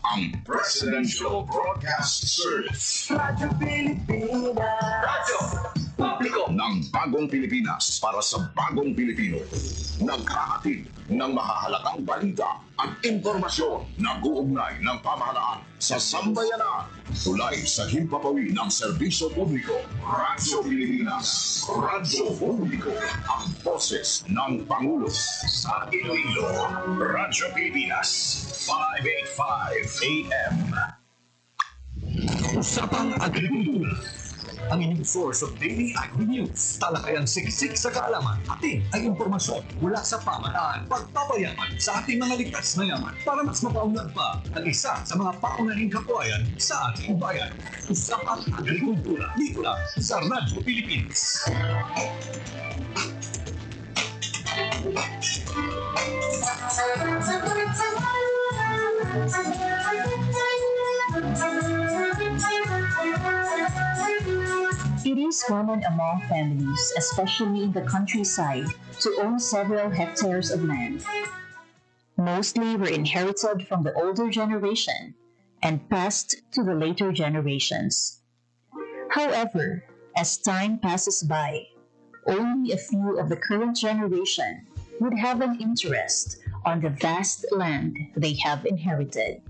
ang Presidential Broadcast Service. Radyo Pilipinas. Radyo Publiko ng Bagong Pilipinas para sa Bagong Pilipino. Naghahatid ng mahahalagang balita at impormasyon na uugnay ng pamahalaan sa sambayanan. Tulay sa himpapawid ng serbisyo publiko. Radyo Pilipinas. Radyo Publiko. Ang boses ng Pangulo sa Iloilo. Radyo Pilipinas. 585 AM. Usapang Agrikultura. Ang inyong source of daily agri-news. Talakayang siksik sa kaalaman. Atin ay impormasyon mula sa pamahalaan. Pagpapayaman sa ating mga likas na yaman para mas mapaunlad pa ang isa sa mga paunahing kabuhayan sa ating bayan. Usapang Agrikultura. Dito lang sa Radyo Pilipinas. It is common among families, especially in the countryside, to own several hectares of land. Mostly were inherited from the older generation and passed to the later generations. However, as time passes by, only a few of the current generation would have an interest on the vast land they have inherited.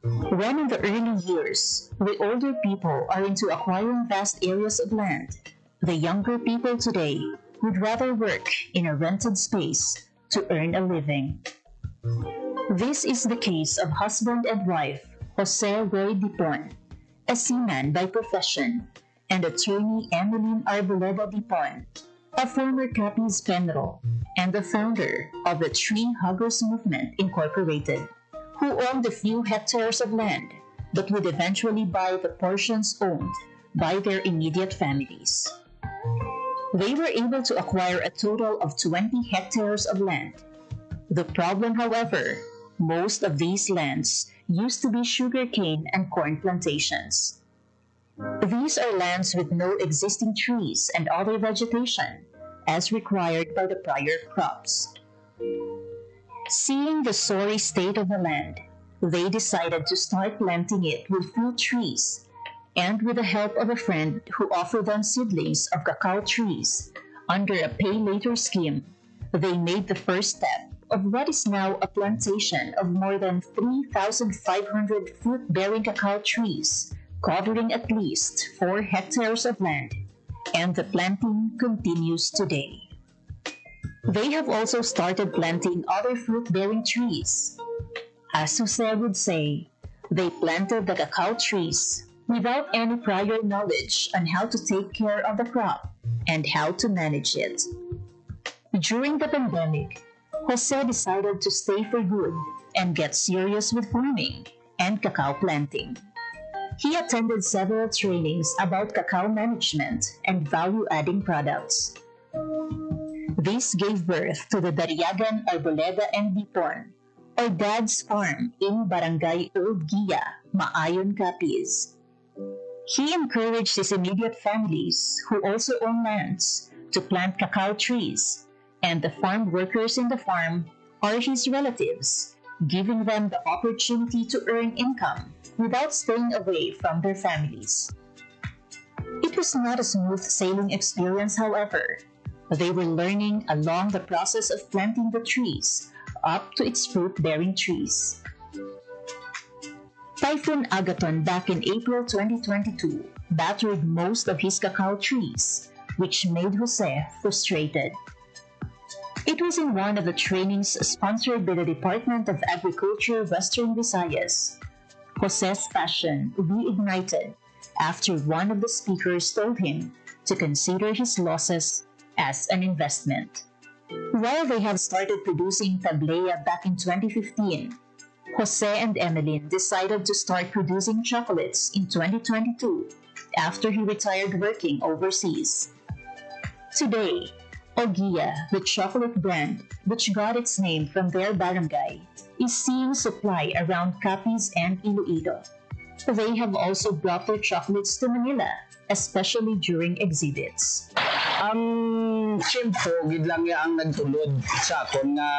When in the early years, the older people are into acquiring vast areas of land, the younger people today would rather work in a rented space to earn a living. This is the case of husband and wife Jose Roy Dipon, a seaman by profession, and attorney Emeline Arboleda Dipon, a former Capiz General and the founder of the Tree Huggers Movement Incorporated, who owned a few hectares of land but would eventually buy the portions owned by their immediate families. They were able to acquire a total of 20 hectares of land. The problem, however, most of these lands used to be sugarcane and corn plantations. These are lands with no existing trees and other vegetation, as required by the prior crops. Seeing the sorry state of the land, they decided to start planting it with fruit trees, and with the help of a friend who offered them seedlings of cacao trees under a pay-later scheme, they made the first step of what is now a plantation of more than 3,500 fruit-bearing cacao trees, covering at least 4 hectares of land, and the planting continues today. They have also started planting other fruit-bearing trees. As Jose would say, they planted the cacao trees without any prior knowledge on how to take care of the crop and how to manage it. During the pandemic, Jose decided to stay for good and get serious with farming and cacao planting. He attended several trainings about cacao management and value-adding products. This gave birth to the Dariagan Arboleda and Dipon, or Dad's Farm in Barangay Old Gia, Maayon, Capiz. He encouraged his immediate families, who also own lands, to plant cacao trees, and the farm workers in the farm are his relatives, giving them the opportunity to earn income without staying away from their families. It was not a smooth sailing experience, however. They were learning along the process of planting the trees up to its fruit-bearing trees. Typhoon Agaton back in April 2022 battered most of his cacao trees, which made Jose frustrated. It was in one of the trainings sponsored by the Department of Agriculture Western Visayas. Jose's passion reignited after one of the speakers told him to consider his losses as an investment. While they have started producing tablea back in 2015, Jose and Emeline decided to start producing chocolates in 2022 after he retired working overseas. Today, Ogia, the chocolate brand which got its name from their barangay, is seeing supply around Capiz and Iloilo. They have also brought their chocolates to Manila, especially during exhibits. Ang tiyempo gid lang ya ang nagtulod sa akon nga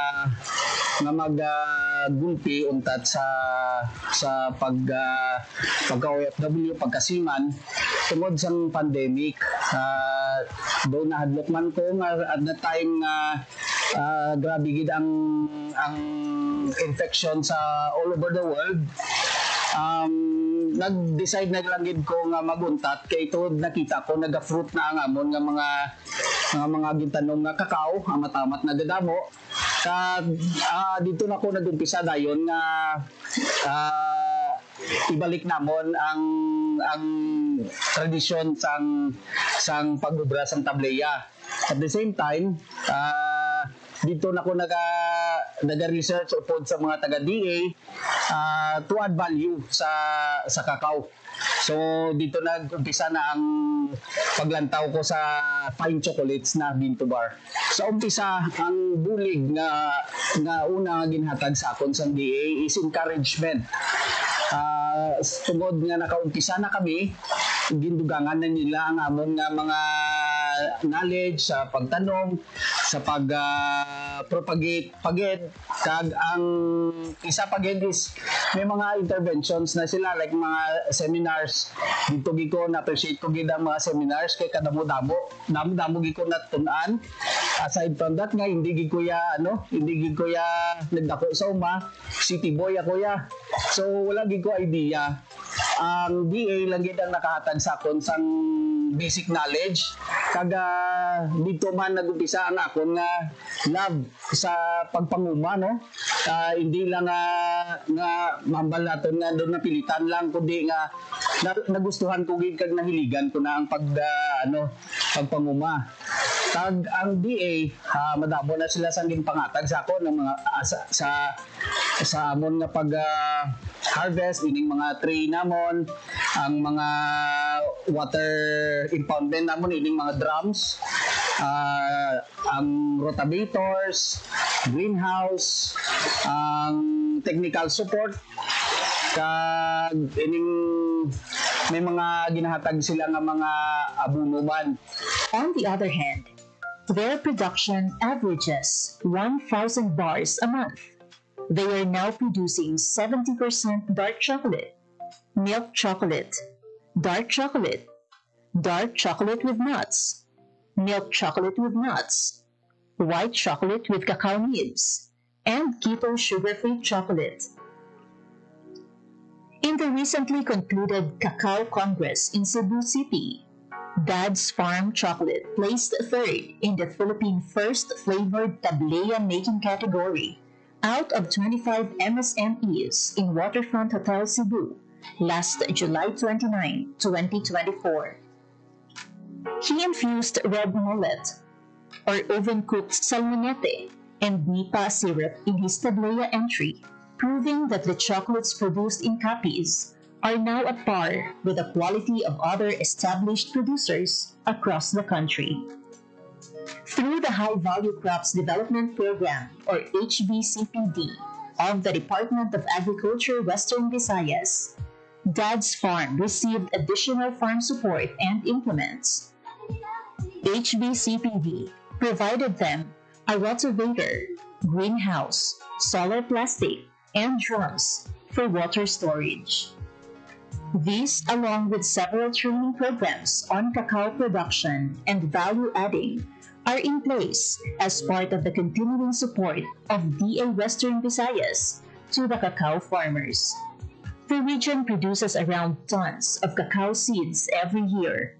maggulpi untat sa pagka OFW pagkasiman tungod sang pandemic. Do nahadlok man ko nga at the time nga grabe gid ang infection sa all over the world. Nag-decide na lang gid ko nga maguntat kay tod nakita ko naga-fruit na ang amon nga mga gintanom nga kakao ang matamat na dadamo. Dito na ko nagumpisa dayon nga ibalik namon ang tradisyon sang pagubra sang tableya. At the same time, dito na ko naga-research upod sa mga taga-DA to add value sa kakao. So dito nag-umpisa na ang paglantaw ko sa fine chocolates na bean to bar. Sa umpisa, ang bulig na una nga ginhatag sa akon sa DA is encouragement. Tungod nga nakaumpisa na kami, gindugangan na nila ang amon nga mga knowledge sa pagtanong, sa pag-propagate pagid, kag ang isa pagid is may mga interventions na sila like mga seminars. Dito giko na appreciate ko gid ang mga seminars kay kadamo-damo gid ko natun-an. Aside from that nga hindi gid ko ya nagdako sa uma, city boy ako ya. So wala gid ko idea. Ang DA lang gid ang nakahatag sa akon sang basic knowledge. Dito man nagumpisa ang akon nga love sa pagpanguma, no? Hindi lang nga mambal naton nga doon napilitan lang, kundi nga nagustuhan ko gid kag nahiligan ko na ang pagpanguma. Ang DA madamo na sila sang ginpangatag sa akon ng mga sa amon nga pag harvest ining mga tree namon, ang mga water impoundment namon ining mga drums, ang rotavators, greenhouse, ang technical support, kag ining may mga ginahatag sila nga mga abuno man. On the other hand, their production averages 1,000 bars a month. They are now producing 70% dark chocolate, milk chocolate, dark chocolate, dark chocolate with nuts, milk chocolate with nuts, white chocolate with cacao nibs, and keto sugar-free chocolate. In the recently concluded Cacao Congress in Cebu City, Dad's Farm Chocolate placed third in the Philippine First Flavored Tableya Making category out of 25 MSMEs in Waterfront Hotel Cebu last July 29, 2024. He infused red mullet, or oven-cooked salmonete, and nipa syrup in his Tableya entry, proving that the chocolates produced in Capiz are now at par with the quality of other established producers across the country. Through the High Value Crops Development Program, or HVCPD, of the Department of Agriculture Western Visayas, Dad's Farm received additional farm support and implements. HVCPD provided them a rotavator, greenhouse, solar plastic, and drums for water storage. These, along with several training programs on cacao production and value adding, are in place as part of the continuing support of DA Western Visayas to the cacao farmers. The region produces around tons of cacao seeds every year.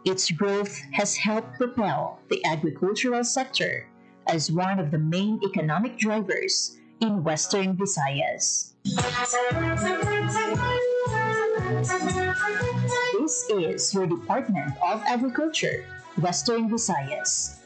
Its growth has helped propel the agricultural sector as one of the main economic drivers in Western Visayas. This is your Department of Agriculture, Western Visayas.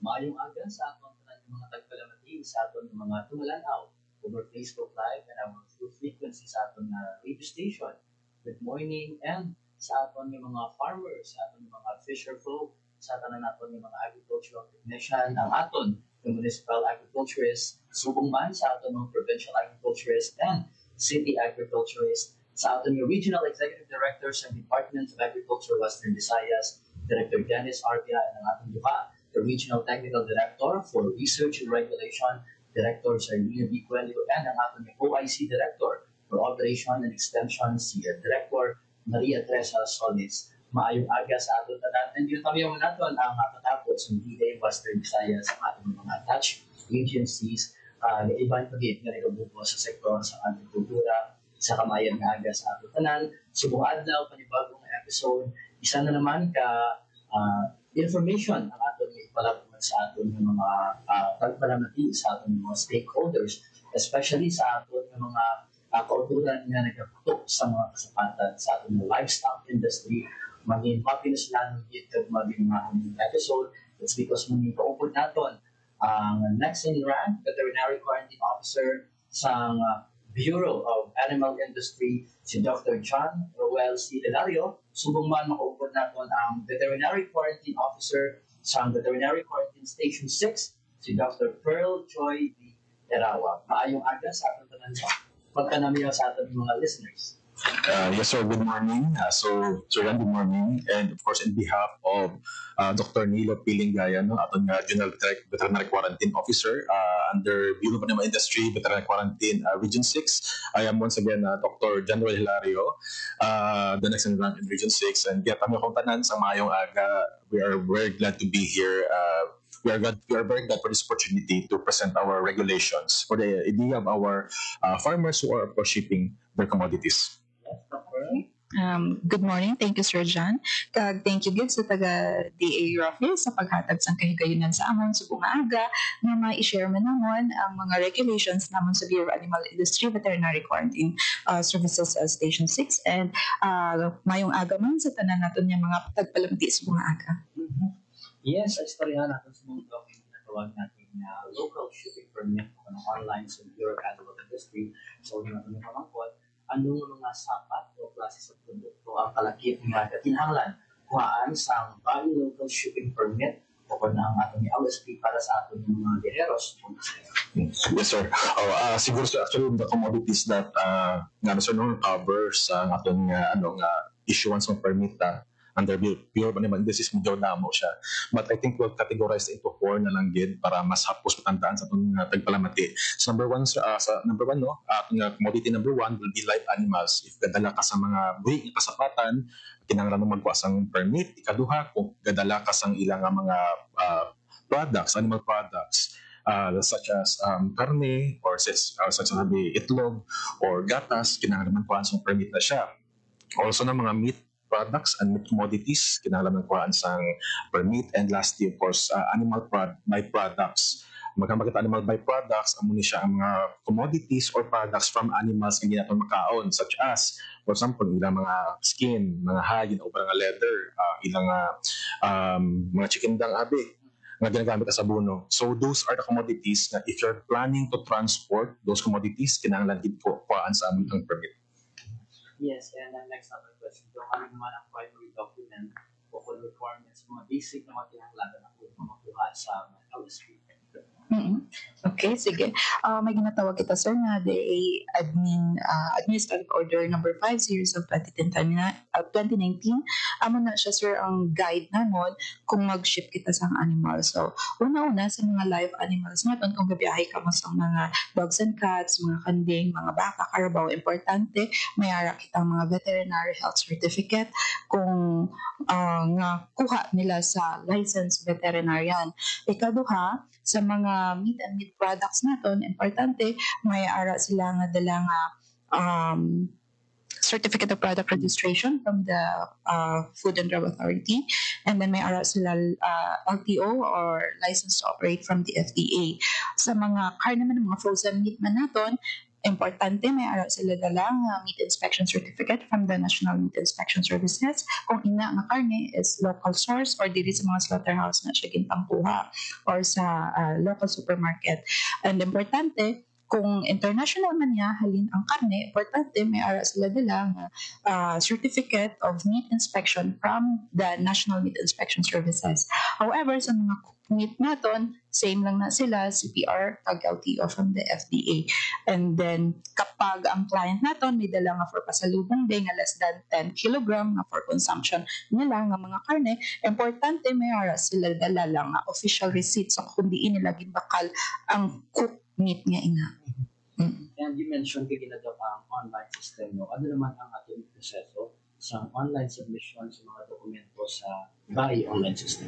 Maayong aga sa aton tanan mga tagpalamati sa aton mga tumalanaw over Facebook Live and our full frequency sa aton radio station. Good morning, and sa aton mga farmers, sa aton mga fisher folk, sa tanan naton mga agricultural technician, ang aton the municipal agriculturists, subong man sa aton mga provincial agriculturists and city agriculturists, sa aton mga regional executive directors and Department of Agriculture Western Visayas, Director Dennis Arpia, and ang ating duha, the Regional Technical Director for Research and Regulation, Director Sarlina B. Coelho, and ang ating OIC Director for Operation and Extension, si Director Maria Teresa Solis. Maayong aga sa aton tanan. And yun kami yung naton ang katapos ng DA Western Visayas sa ating mga attached agencies na ibang pagit nga nagabubo sa sektor sa agrikultura sa kamayan nga aga sa aton tanan. Subong adlaw panibagong episode, isa na naman ka information ang aton ipalabot sa aton ng mga pagpalamati sa aton mga stakeholders, especially sa aton ng mga kauturan nga nagaputok sa mga kasapatan sa aton mga livestock industry, maging mapinusulan dito maging mga episode. It's because maging kaupod naton ang next in rank veterinary quarantine officer sa Bureau of Animal Industry, si Dr. John Roel C. Hilario. Subong man makaupod naton ang veterinary quarantine officer sa Veterinary Quarantine Station 6, si Dr. Pearl Joy D. Erawa. Maayong aga sa ating tanan sa pagkanamiya sa ating mga listeners. Yes, sir. Good morning. Sir Jan, good morning. And of course, in behalf of Dr. Nilo Pilingaya, no, atong General Veterinary Quarantine Officer under Bureau of Animal Industry, Veterinary Quarantine Region 6. I am once again Dr. General Hilario, the next in rank in Region 6. And yet, kami akong tanan sa mayong aga. We are very glad to be here. We are very glad for this opportunity to present our regulations for the idea of our farmers who are shipping their commodities. Good morning. Thank you, Sir John. Thank you gid sa taga-DA office sa paghatag sang kahigayunan sa amon sa bunga nga ma-share man namon ang mga regulations namon sa Bureau of Animal Industry Veterinary Quarantine Services Station 6 and mayong aga man sa tanan naton nga mga tagpalamti sa bunga aga. Yes, istoryahan natin sa mga document na tawag natin na local shipping permit online sa Bureau of Animal Industry. So, yun natin yung pamangkot, anong mga sapat o klase sa produkto ang kalakip nga katinahanglan kuhaan sa bali local shipping permit o kung ang atong LSP para sa atong mga guerreros. Yes, sir. Siguro sir, actually the commodities that nga sir no cover sa atong issuance ng permit under Bureau of Animal Industry medyo damo siya. But I think we'll categorize into 4 na lang gid para mas hapos matandaan sa itong tagpalamati. So number one, no, atong commodity number 1 will be live animals. If gadala ka sa mga buhi nga kasapatan, kinahanglan mo magkuha sang permit. Ikaduha, kung gadala ka sang ilang mga products, animal products, such as karne or such as itlog or gatas, kinahanglan man kuhaan sang permit na siya. Also na mga meat products and meat commodities, kinahanglan kuhaan sang permit. And lastly, of course, animal byproducts. Magkamagit animal byproducts, amo ni siya ang mga commodities or products from animals nga ginaton makaon, such as, for example, ilang mga skin, mga hide, o mga leather, ilang mga chikindang abi, nga ginagamit sa buno. So those are the commodities na if you're planning to transport those commodities, kinahanglan gid kuhaan sa among permit. Yes, and then next other question. So, ano naman ang primary document o kung requirements, mga basic na makinahanglan na kung makuha sa LSP? Okay, sige. May ginatawag kita, sir, na DA Administrative Order number 5 series of 2019. Amo na siya, sir, ang guide namon kung mag-ship kita sa animal. So, una-una sa mga live animals natin, kung gabiyahe ka mo sa mga dogs and cats, mga kanding, mga baka, karabaw, importante, may ara kitang mga veterinary health certificate kung nga kuha nila sa licensed veterinarian. Ikaduha, sa mga meat and meat products naton, importante may ara sila nga dala nga certificate of product registration from the Food and Drug Authority, and then may ara sila LTO or license to operate from the FDA. Sa mga karne man, mga frozen meat man naton, importante may ara sila dala nga meat inspection certificate from the National Meat Inspection Services kung ina nga karne is local source or dili sa mga slaughterhouse na siya gintangkuha or sa local supermarket. And importante, kung international man niya, halin ang karne, importante may ara sila dala nga certificate of meat inspection from the National Meat Inspection Services. However, sa mga meat naton, same lang na sila, CPR, tag LTO from the FDA. And then, kapag ang client naton may dala nga for pasalubong day nga less than 10 kilogram nga for consumption nila nga mga karne, importante may ara sila dala lang nga official receipt so kundi nila ginbakal ang cooked meat nga ina. And you mentioned kay ginadaw ang online system, no? Ano naman ang ating proseso sa online submission sa mga dokumento sa BAI online system?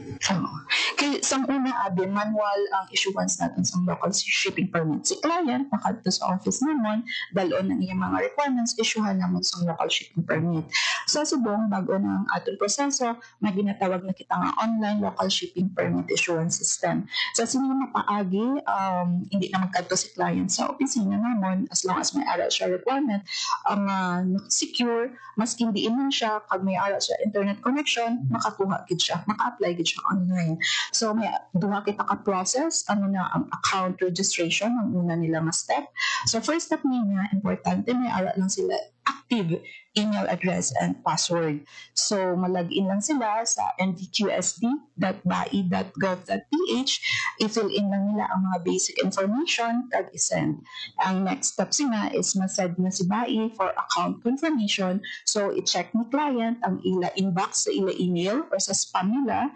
Kaya sa una, manual ang issuance natin sa local shipping permit. Si client, nakadto sa office naman, dalon ng iyang mga requirements, issuehan naman sa local shipping permit. Sa subong, bago na ang atong proseso, may ginatawag na kita nga online local shipping permit issuance system. Sa sino mapaagi, hindi na magkadto si client sa opisina naman, as long as may aral siya requirement, secure, mas hindi man siya, pag may aral siya internet connection, makakuha gid siya, maka-apply gid siya online. So may duha kita ka process, ano na ang account registration ang una nila nga step. So first step niya, importante may ara lang sila active email address and password. So malagin lang sila sa nvqsd.bai.gov.ph, i-fill in lang nila ang mga basic information kag i-send. Ang next step sina is masend na si BAI for account confirmation. So i-check ni client ang ila inbox sa ila email or sa spam nila,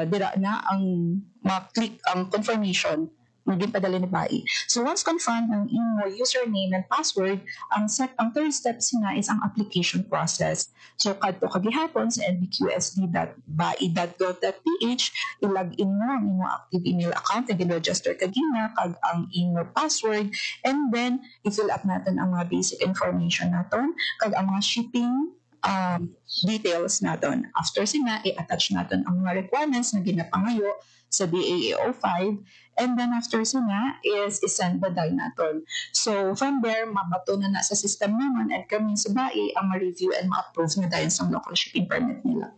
dira na ang ma-click ang confirmation maging padala ni BAI. So once confirmed ang imo username and password, ang third step sina is ang application process. So kadto kagihapon sa nvqsd.bai.gov.ph, i-login mo ang imo active email account and i-register kagina kag ang imo password, and then i-fill up natin ang mga basic information naton kag ang mga shipping details naton. After sina, i-attach natin ang mga requirements na ginapangayo sa DAAO 5, and then after sina is i-send the DAI naton. So from there, mabato na sa system naman at kami sa BAI ang ma-review and ma-approve na dahil sa local shipping permit nila.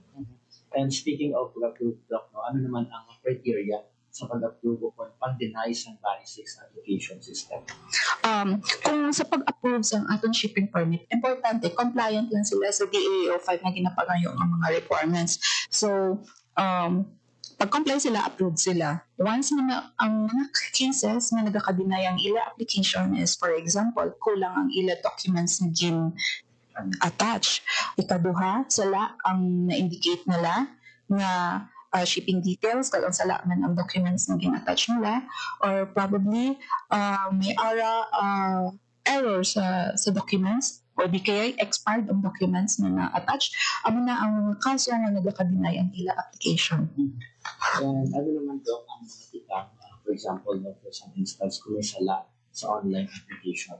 And speaking of approved, Doc, no, ano naman ang criteria sa pag-approve o pag-deny sa BAI 6 application system? Kung sa pag-approve sa atong shipping permit, importante, compliant lang sila sa DAAO 5 na ginapangayo ang mga requirements. So, pag-comply sila, approved sila. Once na ang mga cases na nagka-deny ang ila application is, for example, kulang ang ila documents na attach. Ikaduha, sala ang na-indicate nila na shipping details, kung sala man ang documents na gin-attach nila, or probably may error sa documents, o di kaya expired ang documents na na-attach, amo na ang kaso na nagka-deny ang ila application. And ano naman, Doc, ang mga tikang, for example, no, for some instance, kung may sala sa online application?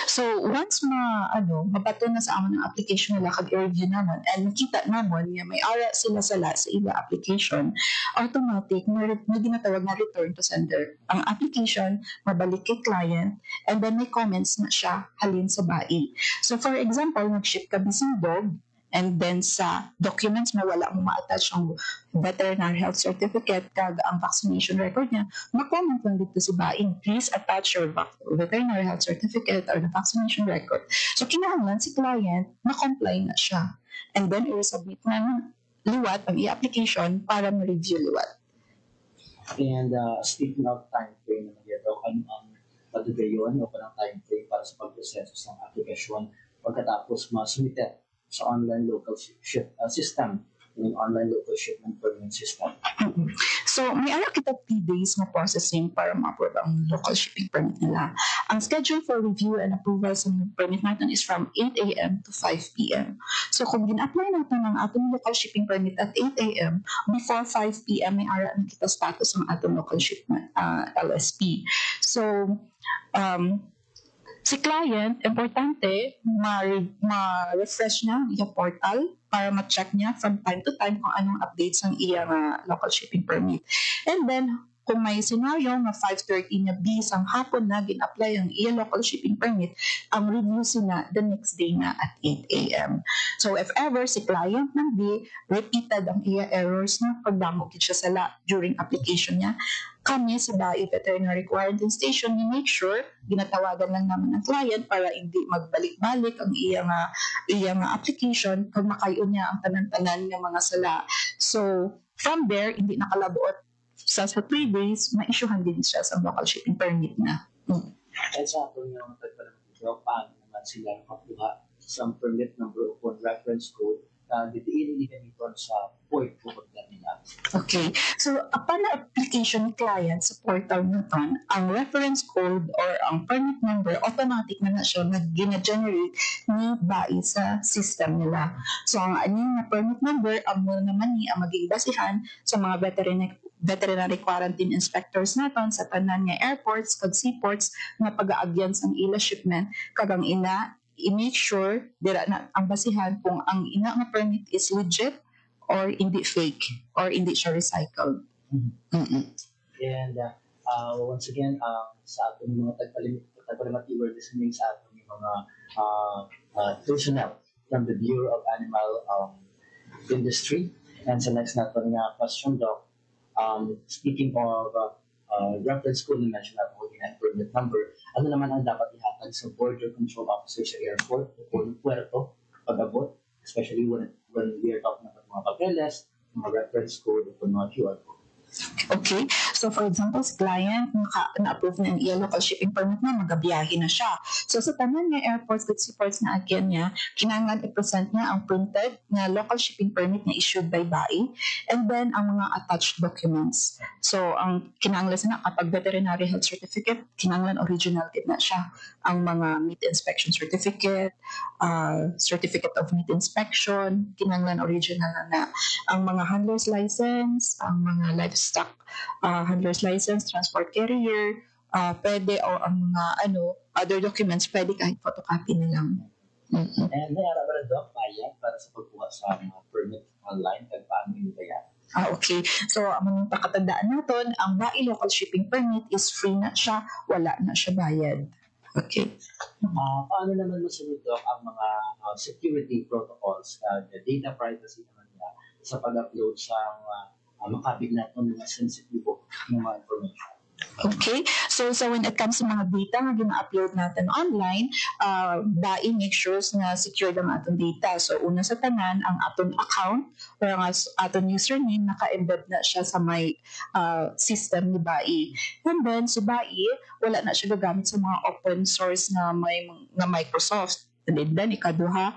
So once mabato na sa amon ang application nila kag i-review naman and makita namon nga may ara sila sala sa ila application, automatic may ginatawag na return to sender ang application, mabalik kay client, and then may comments na siya halin sa BAI. So for example, nag-ship ka bising dog, and then sa documents may wala mo ma-attach ang veterinary health certificate kag ang vaccination record niya, mag-comment lang dito si BAI, please attach your veterinary health certificate or the vaccination record. So kinahanglan si client na-comply na siya, and then i-resubmit na liwat ang i-application para ma-review liwat. And speaking of time frame naman dito, ano ang patugayon o parang time frame para sa pag-proseso ng application pagkatapos ma-submit sa online local system, yung online local shipment permit system? So, may ara kita 3 days na processing para ma-approve ang local shipping permit nila. Ang schedule for review and approval sa permit natin is from 8 a.m. to 5 p.m. So, kung gina-apply natin ang atong local shipping permit at 8 a.m., before 5 p.m. may ara na kita status ng atong local shipment, LSP. So, si client, importante, ma-refresh niya ang iyong portal para ma-check niya from time to time kung anong updates ng iyong local shipping permit. And then, kung may senaryo nga 5:30 na bisang hapon na gin-apply ang iya local shipping permit, ang review sina the next day na at 8 a.m. So if ever si client nang di repeated ang iya errors na pagdamo gid siya sala during application niya, kami sa BAI Veterinary Quarantine Station, we make sure ginatawagan lang naman ang client para hindi magbalik-balik ang iyang application kung makayon niya ang tanan-tanan ng mga sala. So from there, hindi nakalabuot sa 3 days, ma-issuehan din siya sa local shipping permit na. At sa atin yung tagpalamatito, paano naman sila makuha sa permit number upon reference code na ditiin nila nito sa port bukod na nila. Okay. So, upon the application ni client sa portal nito, ang reference code or ang permit number, automatic na siya na gina-generate ni BAI sa system nila. So, ang aning na permit number, ang muna naman ni ang maging basihan sa mga veterinary quarantine inspectors naton sa tanan nga airports kag seaports nga pag-aagyan sa ila shipment kag ang ina i-make sure dira na ang basihan kung ang ina nga permit is legit or hindi fake or hindi siya recycled. And once again, sa ating mga tagpalimati, we're listening sa ating mga personnel from the Bureau of Animal Industry. And sa next natin nga question, Doc, speaking of reference code na mention natin mo and permit number, ano naman ang dapat ihatag sa border control officer sa airport o puerto pag-abot, especially when we are talking about mga papeles, mga reference code o mga QR code. Okay. So, for example, si client, na-approve na ang iya local shipping permit na, magabiyahe na siya. So, sa tanan nga airports at seaports na agyan niya, kinanglan i-present niya ang printed na local shipping permit na issued by BAI and then ang mga attached documents. So, ang kinanglan na kapag veterinary health certificate, kinanglan original din na siya. Ang mga meat inspection certificate, certificate of meat inspection, kinanglan original na. Ang mga handler's license, ang mga livestock handler's license, transport carrier, pwede o ang mga other documents, pwede kahit photocopy na lang. And may araw na Doc, bayad para sa pagkuha sa mga permit online kag paano yung bayad? Okay. So, ang pakatandaan natin, ang BAI local shipping permit is free na siya, wala na siya bayad. Okay. Paano naman masunod, Doc, ang mga security protocols, the data privacy naman niya sa pag-upload sa makabig natin mga sensitibo ng mga information? Okay. So when it comes to mga data na gina-upload natin online, BAI make sure na secure ang atong data. So una sa tanan, ang atong account or ang atong username naka-embed na siya sa may system ni BAI. And then sa BAI, wala na siya gagamit sa mga open source na Microsoft. And then ikaduha,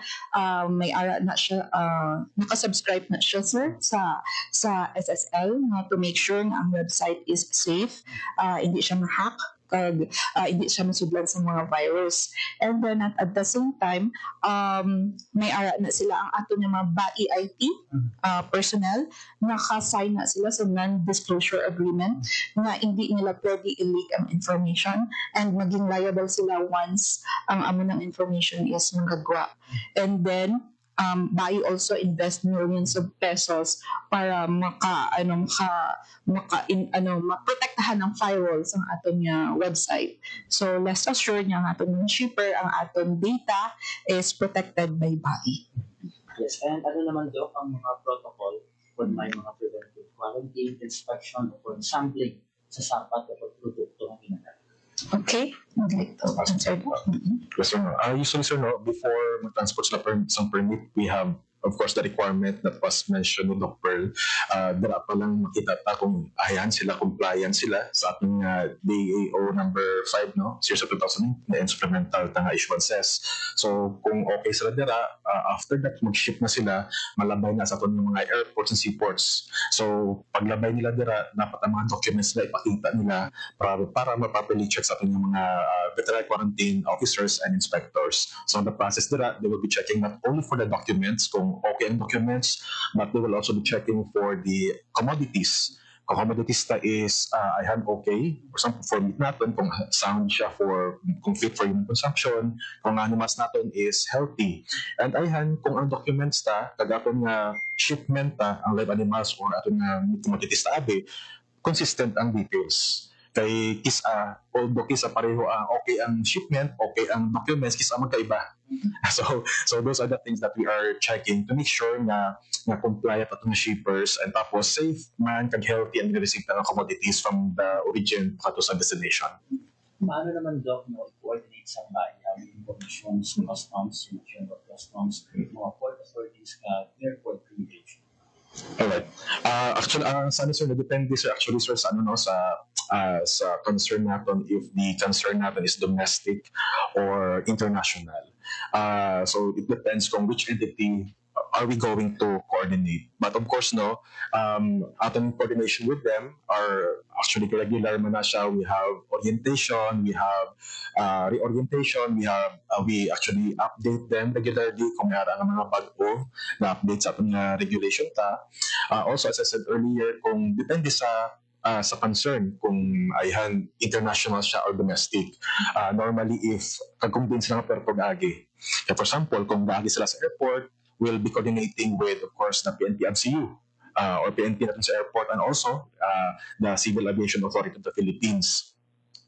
may ara na siya, nakasubscribe na siya sir sa SSL to make sure na ang website is safe, hindi siya ma-hack, hindi siya masudlan sa mga virus. And then at the same time, may ara na sila ang ato ng mga BAI IT personnel, naka-sign na sila sa non-disclosure agreement na hindi nila pwede i-leak ang information and maging liable sila once ang amo ng information is magagawa. And then BAI also invest millions of pesos para maprotektahan ng firewalls ang atong website. So rest assured nga ang atong shipper, ang atong data is protected by BAI. Yes, and ano naman, Doc, ang mga protocol kung may mga preventive quarantine, inspection, o sampling sa sapat o produkto ng ginagamit? Okay. I'd like to answer that. Yes, sir. Usually, sir, before mag-transport sila some permit, we have, of course, the requirement that was mentioned ni Doc Pearl. Dara pa lang makita ta kung ayan sila, compliant sila sa ating DAO number 5, series of 2009, na supplemental tanga issuances. So, kung okay sila dara, after that, mag-ship na sila, malabay na sa ating mga airports and seaports. So, paglabay nila dara, dapat ang mga documents nila ipakita nila para ma-properly check sa ating mga veterinary quarantine officers and inspectors. So, in the process dara, they will be checking not only for the documents, kung okay ang documents, but they will also be checking for the commodities. Kung commodities na is ayan okay, for example, for meat natin, kung sound siya kung fit for human consumption, kung animals natin is healthy. And ayan, kung ang documents ta, kag aton nga shipment ta, ang live animals or aton nga commodities ta abi, consistent ang details. Kay kisa, although kisa pareho ang okay ang shipment, okay ang documents, kisa magkaiba. So those are the things that we are checking to make sure na compliant atong shippers and tapos safe man kag healthy and receive ng commodities from the origin to sa destination. Paano naman, Doc, coordinate sa bayan, informations, customs, General Customs, mga port authorities, airport communication? Alright. Actually, sana sir, depende sir, actually sir, sa ano no, sa concern natin, if the concern natin is domestic or international. So it depends kung which entity are we going to coordinate. But of course, no, ating coordination with them are actually regular man na siya. We have orientation, we have reorientation, we actually update them regularly kung mayroon ang mga bago na update sa ating regulation ta. Also, as I said earlier, kung depende sa concern kung ayhan international siya or domestic. Normally, if kag-convince lang pero pag-agi. For example, kung baagi sila sa airport, we'll be coordinating with, of course, the PNP MCU or PNP natin sa airport and also the Civil Aviation Authority of the Philippines.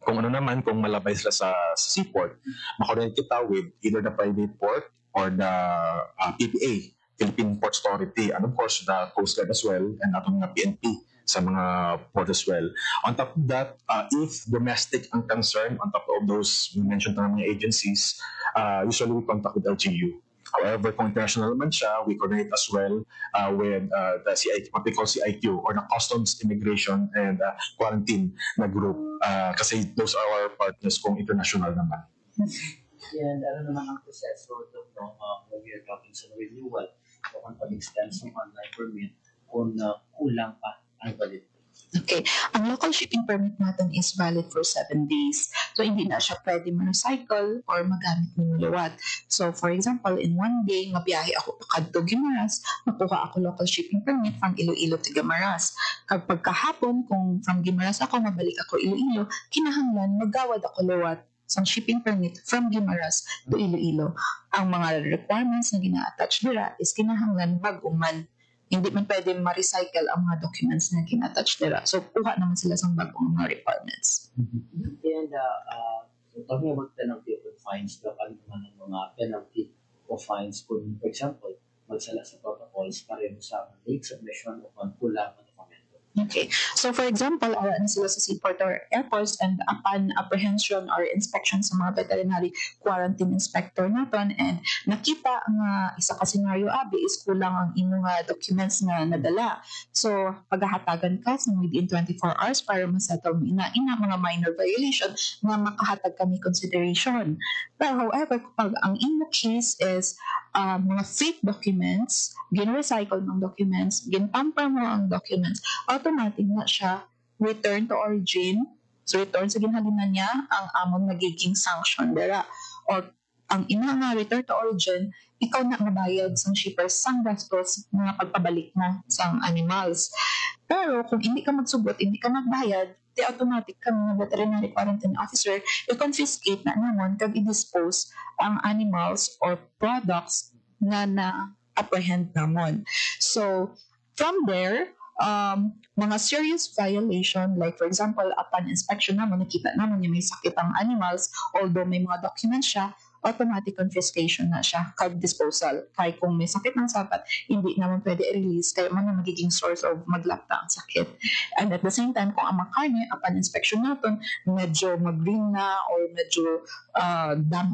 Kung ano naman, kung malabay sila sa seaport, makoordinate kita with either the private port or the PPA, Philippine Ports Authority, and of course, the Coast Guard as well, and atong mga PNP sa mga port as well. On top of that, if domestic ang concern, on top of those mentioned na mga agencies, usually we contact with LGU. However, kung international naman siya, we coordinate as well with the CIQ, what we call CIQ, or the Customs, Immigration, and Quarantine na group. Kasi those are our partners kung international naman. And ano naman ang proseso when we are talking sa renewal o kung pag-extend sa online permit kung kulang pa ang validity? Okay. Ang local shipping permit natin is valid for 7 days. So, hindi na siya pwede ma-recycle or magamit ng luwat. So, for example, in 1 day, mabiyahe ako pa kadto Guimaras, makuha ako local shipping permit from Iloilo to Guimaras. Kapag kahapon, kung from Guimaras ako, mabalik ako Iloilo, kinahanglan, magawad ako luwat sa shipping permit from Guimaras to Iloilo. Ang mga requirements na gina-attach nila is kinahanglan baguman. Hindi man pwede ma-recycle ang mga documents na gina-attach nila. So, kuha naman sila sa bagong mga requirements. And so talking about penalty of fines, ano naman ang mga penalty o fines kung, for example, magsala sa protocols pareho sa late submission o kulang ng dokumento? Okay. So, for example, na sila sa seaport or airports and upon apprehension or inspection sa mga veterinary quarantine inspector natin and nakita nga isa ka senaryo is kulang ang inyong documents na nadala. So, paghahatagan ka sa within 24 hours para masettle mo ina mga minor violation na makahatag kami consideration. But however, kapag ang inyong case is mga fake documents, gin-recycle ng documents, gin-tamper mo ang documents, automatic na siya return to origin. So, return sa ginhalinan niya, ang among nagiging sanction dera. Or, ang ina nga return to origin, ikaw na mabayad sa shipper sang gastos mga pagpabalik na sang animals. Pero, kung hindi ka magsugot, hindi ka magbayad, di automatic ka mga veterinary quarantine officer, i-confiscate na naman kag i-dispose ang animals or products na na-apprehend namon. So, from there, mga serious violation, like for example, upon inspection naman, nakita naman yung may sakit ang animals, although may mga documents siya, automatic confiscation na siya, kag disposal. Kaya kung may sakit ng sapat, hindi naman pwede i-release, kaya man na magiging source of maglapta ang sakit. And at the same time, kung ang makarne, upon inspection natin, medyo mag-green na, or medyo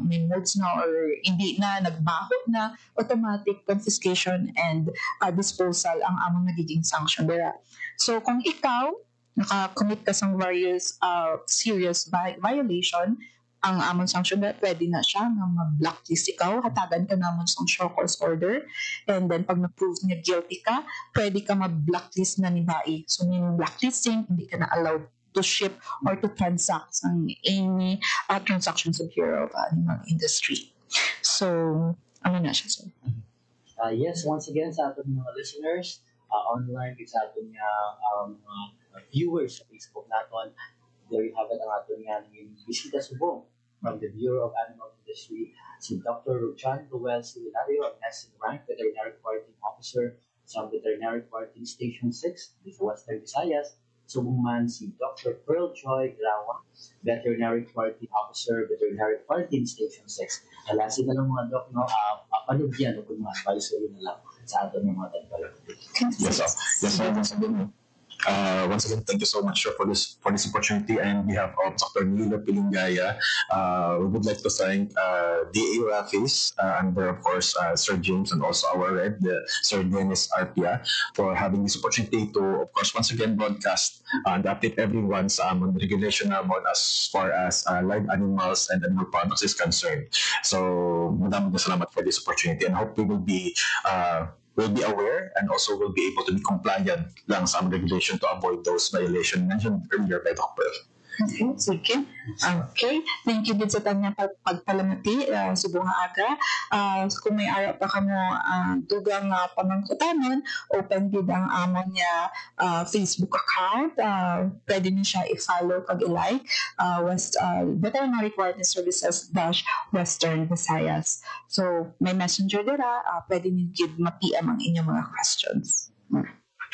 may molds na, or hindi na, nagbaho na, automatic confiscation and disposal ang among nagiging sanction dira. So, kung ikaw, naka-commit ka sa various serious violation, ang amon sanction na pwede na siya na mag-blacklist ikaw, hatagan ka naman sa show cause order, and then pag na-prove niya guilty ka, pwede ka mag-blacklist na ni BAI. So, meaning blacklisting, hindi ka na allowed to ship or to transact ang any transactions of Bureau of Animal Industry. So, ano na siya, sir? Yes, once again, sa ating mga listeners, online, sa ating mga viewers sa Facebook natin, there you have it ang ating bisita subong from the Bureau of Animal Industry, si Dr. John Roel Seminario, ang next in rank Veterinary Quarantine Officer sa Veterinary Quarantine Station 6 sa Western Visayas, Subuman si Dr. Pearl Joy Grawa, Veterinary Quarantine Officer, Veterinary Quarantine Station 6. Alasin na lang mga doc, no? Panugyan o kung mga advisory na lang sa ato ng mga tagpalamati. Yes, sir. Yes, sir. Once again, thank you so much sir, for this opportunity. And on behalf of Dr. Nilo Pilingaya, we would like to thank DA Rafis, and of course Sir James, and also our Red, Sir Dennis Arpia, for having this opportunity to, of course, once again broadcast and update everyone sa among regulation naman as far as live animals and animal products is concerned. So, maraming salamat for this opportunity, and hope we will be aware and also will be able to be compliant lang sa regulation to avoid those violations mentioned earlier by Dr. Okay, sige. Okay. Thank you din sa tanya pagpalamati, subong nga aga. Kung may ara pa kamo dugang pamangkutanon, open din ang amon niya Facebook account. Pwede niyo siya i-follow kag i-like. Veterinary Quarantine Services Western Visayas. So, may messenger dira, pwede niyo give ma-PM ang inyong mga questions.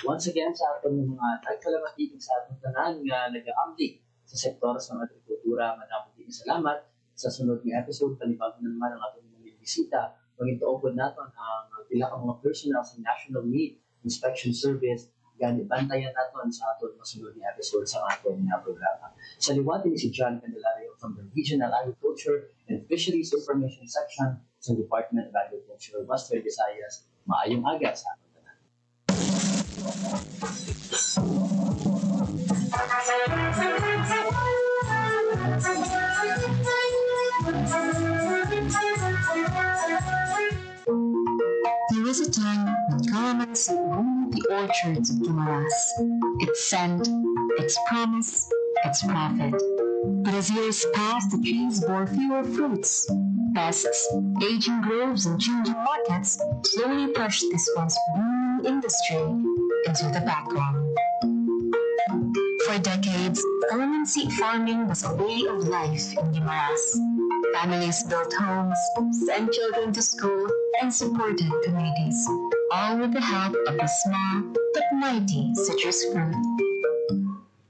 Once again, sa atong mga tagkalamati sa atong tanan nga nag-aamblik sa sektor sa agrikultura, madamong din salamat. Sa sunod ng episode, panibago na naman ang atong mga bisita. Maging-tuogod natin ang pila ka mga personnel sa National Meat Inspection Service. Gani bantayan natin sa atong masunod ng episode sa atong programa. Sa liwatin si John Candelario from the Regional Agriculture and Fisheries Information Section sa Department of Agriculture, Western Visayas. Maayong aga sa atong tanan. There was a time when calamansi roamed the orchards of Guimaras. Its scent, its promise, its profit. But as years passed, the trees bore fewer fruits. Pests, aging groves, and changing markets slowly pushed this once booming industry into the background. For decades, calamansi farming was a way of life in Guimaras. Families built homes, sent children to school, and supported communities, all with the help of the small but mighty citrus fruit.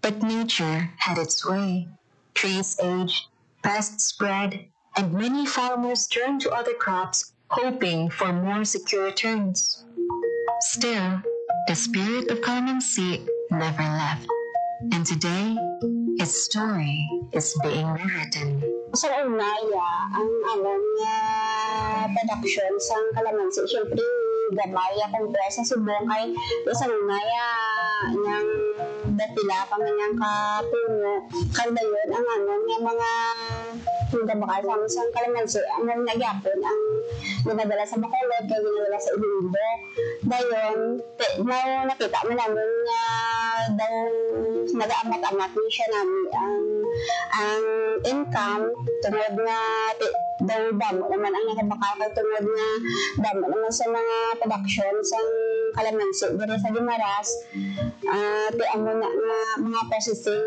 But nature had its way. Trees aged, pests spread, and many farmers turned to other crops, hoping for more secure returns. Still, the spirit of calamansi never left. And today, its story is being rewritten. Sa unaya, ang among production sa kalamansi, syempre gamaya kung sa subong kay sa unaya niyang datila pa man niyang kapuno kanda yun ang among mga hindi makasama sa kalamansi ang nagyapon ang dinadala sa Bacolod kaya dinadala sa Iloilo dayon nakita mo namin daw nag-amat-amat niya siya namin ang income tungod nga daw damo naman ang nakabakakal tungod nga damo naman sa mga production sa kalamansi dito sa Guimaras tiyan mo na nga mga processing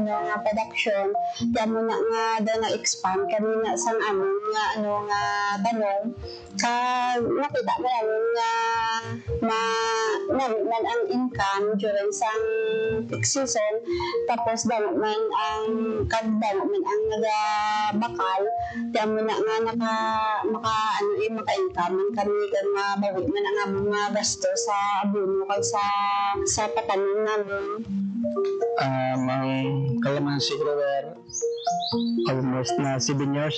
nga production tiyan mo na nga daw na-expand kami na sa amon nga nga tanong nakita mo namin nga man ang income during sang peak season tapos damo man ang nagabakal tiyan mo na nga maka-income man kami kang mabawi man ang among mga gasto sa abono kag sa patanim namin. Ang calamansi grower almost na 7 years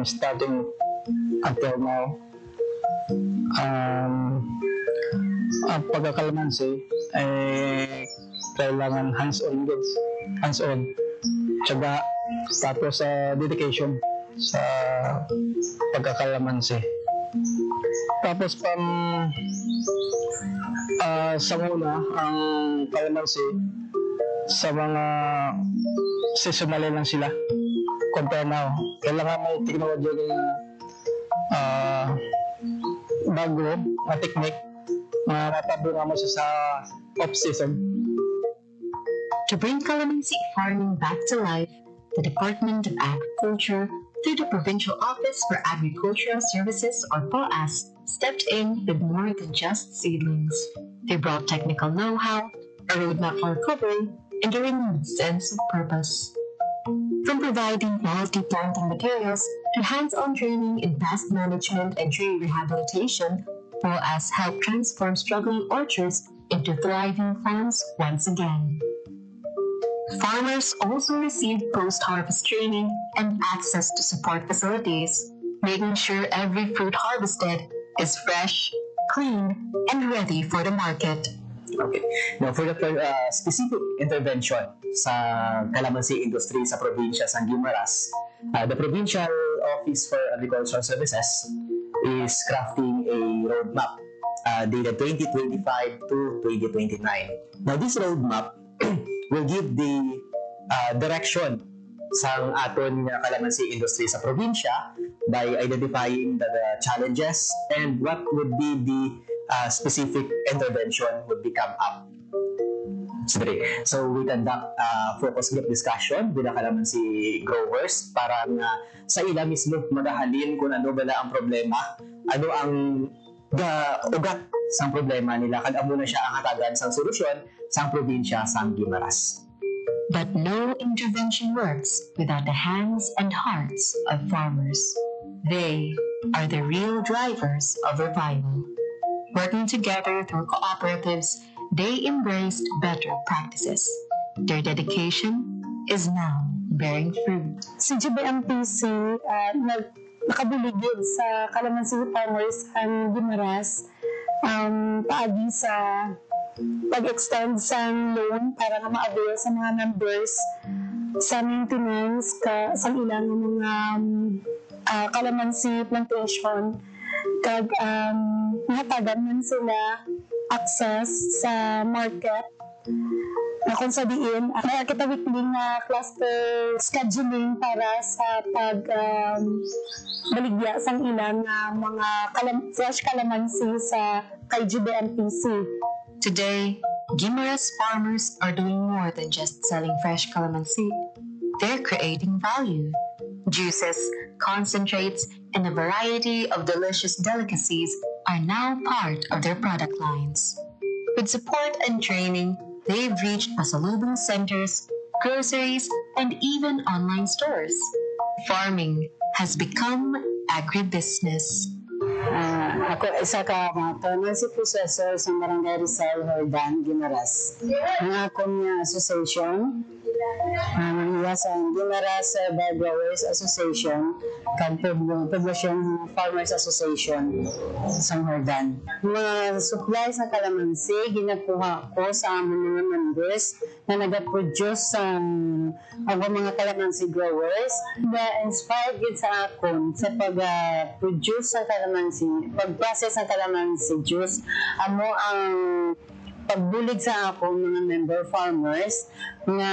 starting until now. Ang pagkakalamansi ay kailangan hands-on goods, hands-on tiyaga tapos dedication sa pagkakalamansi. Tapos sa una ang kalamansi sa mga seasonal lang sila compare now. Kailangan may technology bago na technique matabungan mo sa off-season. To bring calamansi farming back to life, the Department of Agriculture, through the Provincial Office for Agricultural Services, or POAS, stepped in with more than just seedlings. They brought technical know-how, a roadmap for recovery, and a renewed sense of purpose. From providing quality planting materials to hands-on training in pest management and tree rehabilitation, POAS help transform struggling orchards into thriving farms once again. Farmers also receive post-harvest training and access to support facilities, making sure every fruit harvested is fresh, clean, and ready for the market. Okay. Now, for the specific intervention sa calamansi industry sa probinsya sa Guimaras, the Provincial Office for Agricultural Services is crafting a roadmap dated 2025 to 2029. Now, this roadmap will give the direction sa aton calamansi industry sa probinsya by identifying the challenges and what would be the specific intervention would become up. So we conduct focus group discussion with the calamansi growers para nga sa ila mismo madahalin kung ano bala ang problema, ano ang ugat sang problema nila, kung amo na siya ang hatagan sang solusyon sang probinsya sang Guimaras. But no intervention works without the hands and hearts of farmers. They are the real drivers of revival. Working together through cooperatives, they embraced better practices. Their dedication is now bearing fruit. Si GBMPC nakabuligid sa calamansi farmers ang Guimaras paagi sa pag-extend sa loan para nga ma-avail sa mga members sa maintenance sa ilang mga calamansi plantation kag mahatagan man sila access sa market na kung sabihin kaya kita weekly nga cluster scheduling para sa baligya sang ilang mga fresh calamansi sa kay GBMPC. Today, Guimaras farmers are doing more than just selling fresh calamansi. They're creating value. Juices, concentrates, and a variety of delicious delicacies are now part of their product lines. With support and training, they've reached pasalubong centers, groceries, and even online stores. Farming has become agribusiness. Ako isa ka si Professor sa Barangay Rizal, Hordan, Guimaras. Ang akong association, sa Guimaras Bar Growers Association, kag Poblacion Farmers Association sa Hordan. Mga supply sa calamansi ginakuha ko sa among mga members na nag-produce ang mga calamansi growers. Na-inspired gid sa akon sa pag-produce sa calamansi, pag-process ng calamansi juice. Amo ang pagbulig sa ako mga member farmers na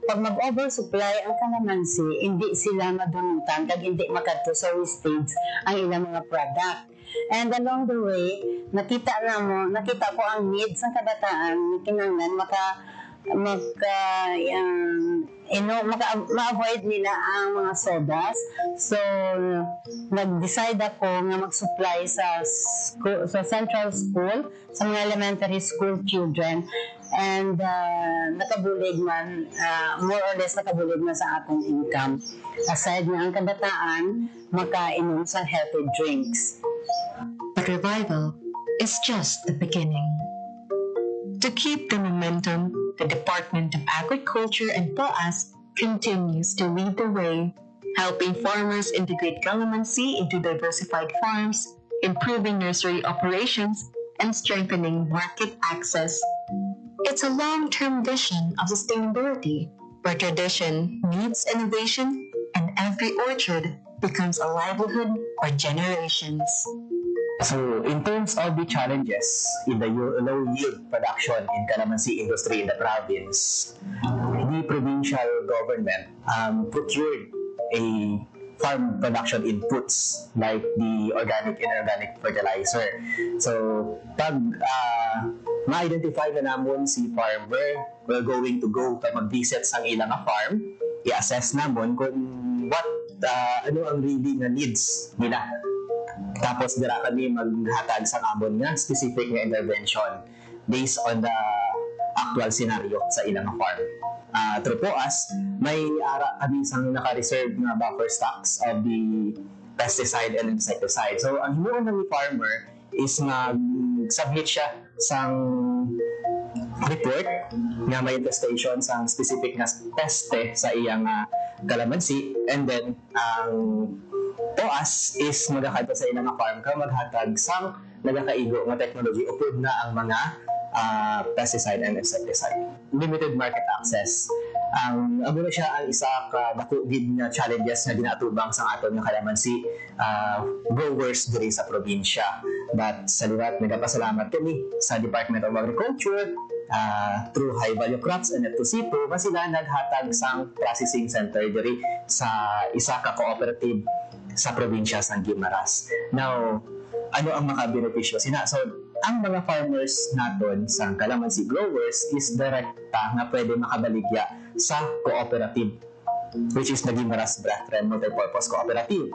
pag mag-oversupply ang calamansi, hindi sila madunutan kag hindi makadto sa wastage ang ilang mga product. And along the way, nakita ko ang needs ng kabataan, kinanglan ma-avoid nila ang mga sodas. So, nag-decide ako na mag-supply sa central school, sa mga elementary school children. And nakabulig man, more or less nakabulig man sa atong income. Aside na ang kabataan, makainom sa healthy drinks. But revival is just the beginning. To keep the momentum, the Department of Agriculture and POAS continues to lead the way, helping farmers integrate calamansi into diversified farms, improving nursery operations, and strengthening market access. It's a long-term vision of sustainability, where tradition meets innovation and every orchard becomes a livelihood for generations. So, in terms of the challenges in the low-yield production in calamansi industry in the province, the provincial government procured a farm production inputs like the organic and inorganic fertilizer. So, pag ma-identify na namon si farmer, we're going to go kay mag-visit sa ilang farm, i-assess namon kung ano ang really na needs nila. Tapos dira kami maghatag sa amon nga specific na intervention based on the actual scenario sa ilang farm. Through POAS, may ara kami isang naka-reserve na buffer stocks of the pesticide and insecticide. So, ang hinuon ng farmer is mag-submit siya sang report nga may infestation sa specific na peste sa iyang kalamansi, and then ang POAS is magkakita sa ilang farm ka maghatag sang nagakaigo nga technology upod na ang mga pesticide and insecticide. Limited market access. Ang abo na siya ang isa ka nakugid nga challenges na ginatubang sa aton nga kalamansi growers diri sa probinsya. But sa liwat, nagapasalamat kami sa Department of Agriculture through High Value Crops and Eptosito na sila naghatag sang processing center diri sa isa ka cooperative sa probinsya sa Guimaras. Now, ano ang makabenepisyo sina? So, ang mga farmers naton sa kalamansi growers is direkta nga pwede makabaligya sa cooperative, which is the Guimaras Brethren Multipurpose Cooperative.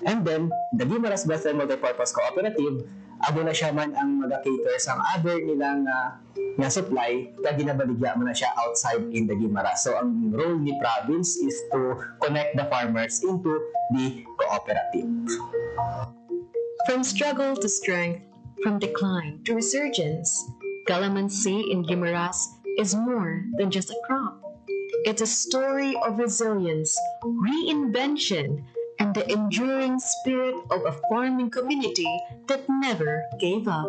And then, the Guimaras Brethren Multipurpose Cooperative, abo na siya man ang mag-cater sa other nilang nga supply, kaya ginabaligya mo na siya outside in the Guimaras. So, ang role ni province is to connect the farmers into the cooperative. From struggle to strength, from decline to resurgence, calamansi in Guimaras is more than just a crop. It's a story of resilience, reinvention, and the enduring spirit of a farming community that never gave up.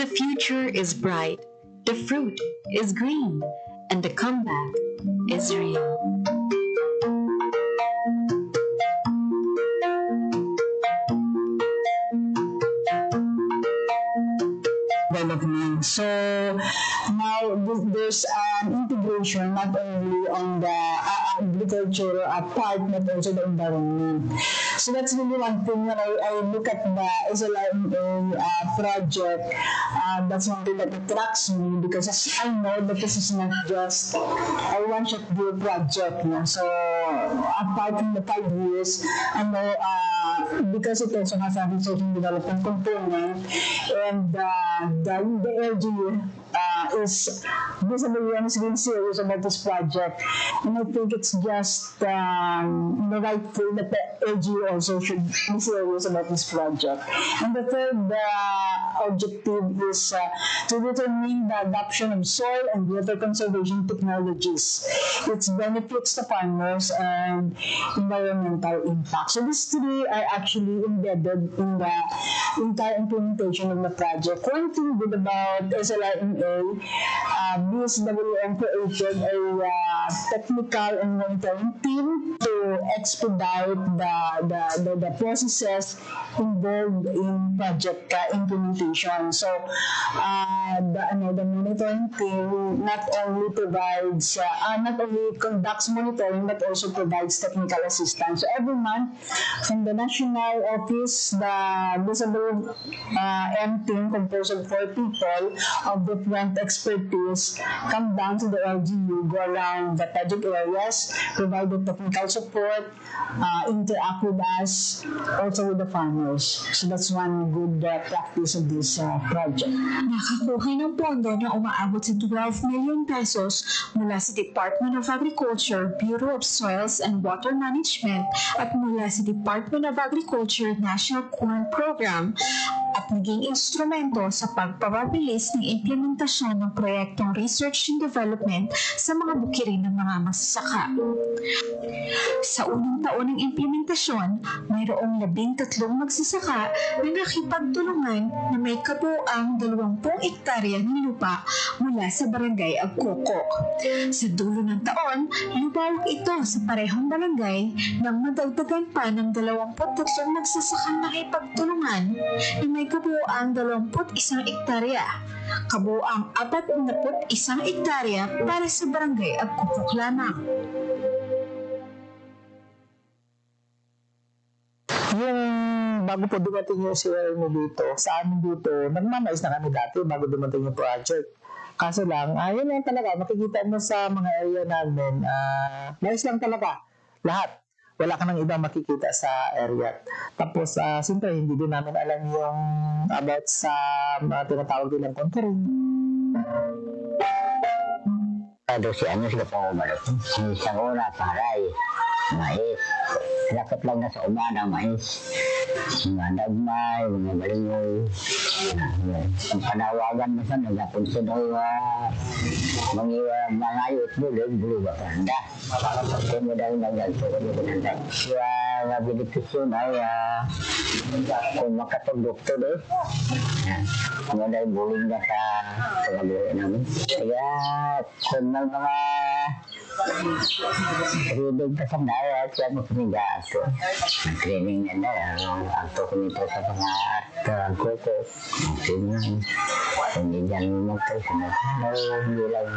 The future is bright, the fruit is green, and the comeback is real. So now there's an integration not only on the agriculture part but also the environment. So that's really one thing when I look at the SLRMA project. That's one thing that attracts me because I know that this is not just a one-shot deal project. No? So apart from the 5 years, I know because it also has a research and development component, and the LGU is visibly and is really serious about this project, and I think it's just rightful that the LGU also should be serious about this project. And the third objective is to determine the adoption of soil and water conservation technologies, its benefits to farmers, and environmental impact. So these three are actually embedded in the entire implementation of the project. One thing good about SLRMA, BSWM created a technical and monitoring team to expedite the processes involved in project implementation. So the monitoring team not only provides, not only conducts monitoring but also provides technical assistance. So every month from the national office, the BSWM team composed of 4 people of different expertise come down to the LGU, go around the project areas, provide the technical support, interact with us, also with the farmers. So that's one good practice of this project. Nakakuha ng pondo na umaabot sa 12 million pesos mula sa Department of Agriculture, Bureau of Soils and Water Management at mula sa Department of Agriculture National Corn Program at naging instrumento sa pagpapabilis ng implementasyon ng proyektong research and development sa mga bukirin ng mga masasaka. Sa unang taon ng implementasyon, mayroong 13 magsasaka na nakipagtulungan na may kabuuang 20 ektarya ng lupa mula sa barangay Agkokok. Sa dulo ng taon, lubawag ito sa parehong barangay nang madagdagan pa ng 23 magsasakang nakipagtulungan na may kabuuang 21 ektarya. Kabuuang 41 ektarya para sa barangay Agkokok lamang. Yung bago po dumating yung CRM dito, sa amin dito, nagmamais na kami dati bago dumating yung project. Kaso lang, yun lang talaga, makikita mo sa mga area namin, mais lang talaga, lahat. Wala ka nang ibang makikita sa area. Tapos, siyempre, hindi din namin alam yung about sa mga tinatawag nilang contouring. Kado si ano sila pa umalap. Isang una, paray, mais. Lakot lang na sa umana, mais. Mga nagmay, mga balingoy. Ang panawagan mo sa nagapon sa mga ayot bulo ba kanda. Kaya mo dahil nagagpo ko dito kanda. Kaya nga benepisyon ay kung makapag-doktor kung dahil buling na sa pagabuhay namin. Kaya kung may mga rinig pa sa daya, kaya mo pumiga ako. Training na ako kumito sa mga artarang koko. Hindi dyan magkasunod. Hindi lang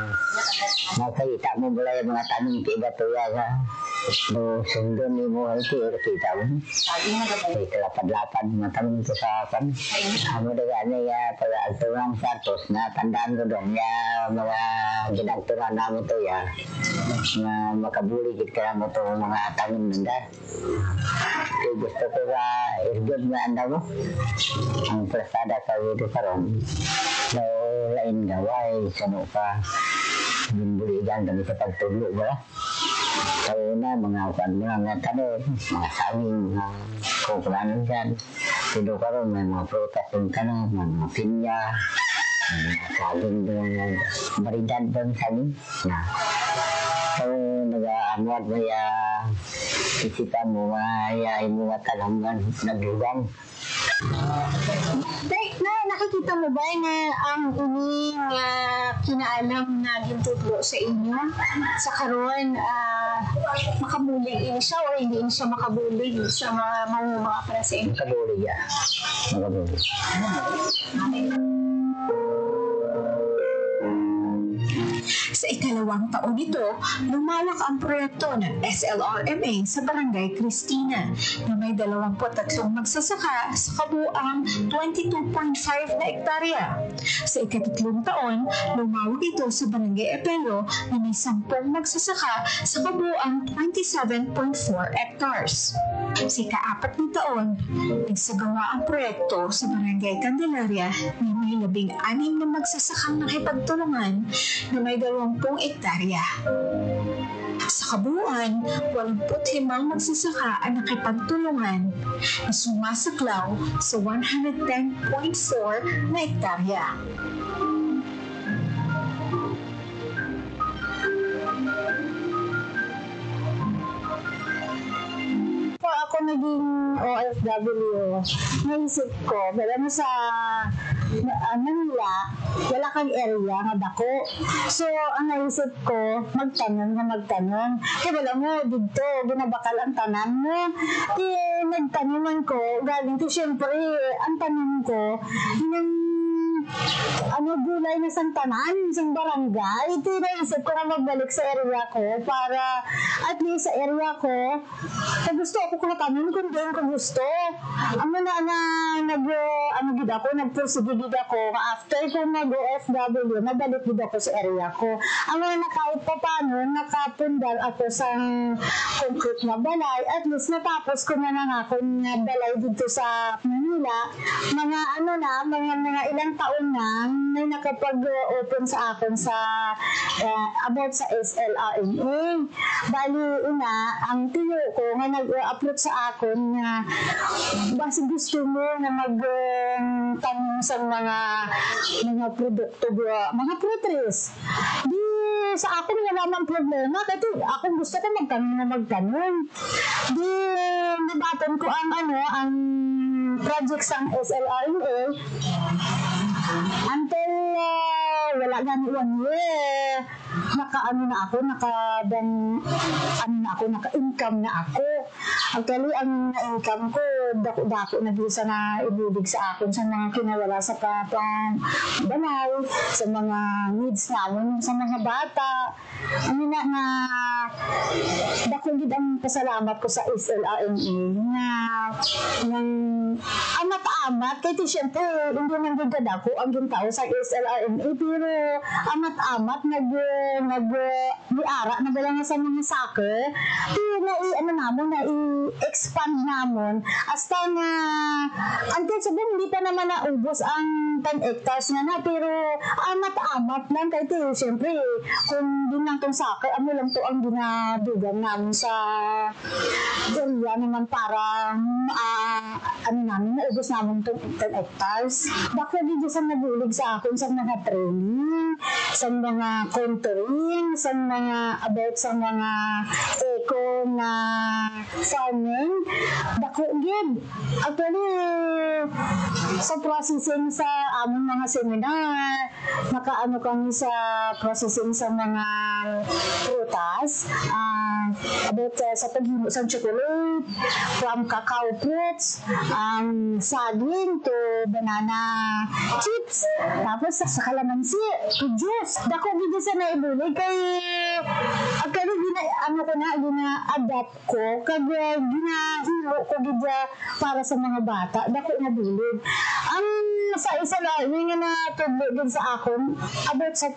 makita mo mula yung mga tanong tiba tuya ka. Sundon mo ay kita mo. Ay kalapad-lapad mga tanong ko sa akin. Amo daga niya pala alturang satos na tandaan ko doon niya mga ginagturan namin to ya. Na makabuligid ka mo to mga tanong nanda. Kaya gusto ko ka irgod nga anda mo. Ang prasada sa video karon. So, lain gaway, sano ka. Bumbuligan kami sa pagtulog ba? Kaya na mga tanong, mga sawing, kung kulanan dyan. Pero karon may mga prutas yung tanong, mga pinya, mga saging doon, maridad doon sa amin. So, nag-aamwat mo isipan mo, mo tanongan, naglugang. Nakikita mo ba na ang ining kinaalam na gintudlo sa inyo sa karon makabulig ini siya o hindi ini siya makabulig sa mga para sa inyo? Makabulig ya. Makabulig. Sa ikalawang taon nito, lumawak ang proyekto ng SLRMA sa Barangay Cristina na may 23 magsasaka sa kabuuang 22.5 na hektarya. Sa ikatatlong taon, lumawak ito sa Barangay Epero na may 10 magsasaka sa kabuuang 27.4 hectares. Sa ikaapat na taon, nagsagawa ang proyekto sa Barangay Candelaria na may 16 na magsasakang nakipagtulungan na may 20 hektarya. Sa kabuuan, 85 magsasaka ang nakipagtulungan na sumasaklaw sa 110.4 na hektarya. Ako naging OFW, naisip ko, wala mo sa Manila, wala kang area nga dako. So, ang naisip ko, magtanon. Kaya wala mo, dito, ginabakal ang tanan mo. Nagtanoman ko, galing to, syempre, ang tanon ko, gulay na sang tanan, sang barangay. Ito naisip ko na magbalik sa area ko para at least sa area ko, gusto ako kung tanan kung doon ko gusto. Nagpursige ako, after ko mag-OFW, nabalik gid ako sa area ko. Na kahit pa paano, nakapundar ako sa concrete na balay, at least natapos ko na ako na balay dito sa Manila. Mga ilang taon na may nakapag-open sa akin sa about sa SLRMA. Bali, ang tiyo ko nga nag-upload sa akin na basi gusto mo na mag-tanong sa mga produkto, mga fruiteries. Di sa akin wala namang problema kasi ako gusto ko magtanong. Di nabatan ko ang project sa SLRMA until wala gani 1 year naka-income na ako. Actually, ang income ko dako na bisa na ibibig sa akin sa mga kinawala sa balay, sa mga needs namin, sa mga bata. Dako gid ang pasalamat ko sa SLRMA na amat-amat kay siyempre hindi man gid dako ang gintao sa SLRMA, pero amat-amat nag-iara na bala nga sa mga soccer, na i-expand namon basta na until sabihin hindi pa naman naubos ang 10 hectares na pero amat-amat lang kahit siyempre kung din lang itong sakay lang to ang ginadugan namin sa area naman para namin naubos namin itong 10 hectares. Bakit dito sa nabulig sa akin sa mga training, sa mga contouring, sa mga about sa mga eco na farming. Dako gid. Actually, sa processing sa among mga seminar, nakaano kami sa processing sa mga prutas, about sa paghimo sa chocolate, from cacao fruits, saging to banana chips, tapos sa kalamansi, to juice. Dako gid sa naibulig kay actually gina-adapt ko kag ginahilo ko gid para sa mga bata. Dako na bulig. Ang sa isa lang nga na tudlo din sa akon about sa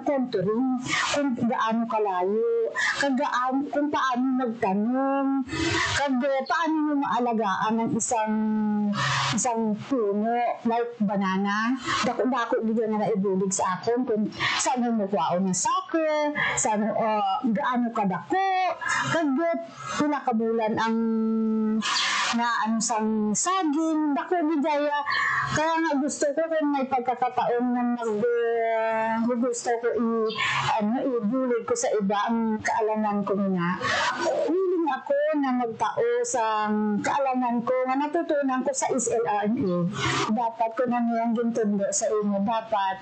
contouring kung gaano kalayo, kag kung paano magtanom, kag paano mo maalagaan ang isang puno like banana. Dako gid nga naibulig sa akon kung saan mo kuwaon ng soccer, saan gaano kadako, kag pila ka bulan ang sang saging. Dako bigaya kaya nga gusto ko kung may pagkakataon na gusto ko ibulig ko sa iba ang kaalaman ko na willing ako na magtao sa kaalaman ko nga natutunan ko sa SLRMA. Dapat ko na niyang gintundo sa inyo. Dapat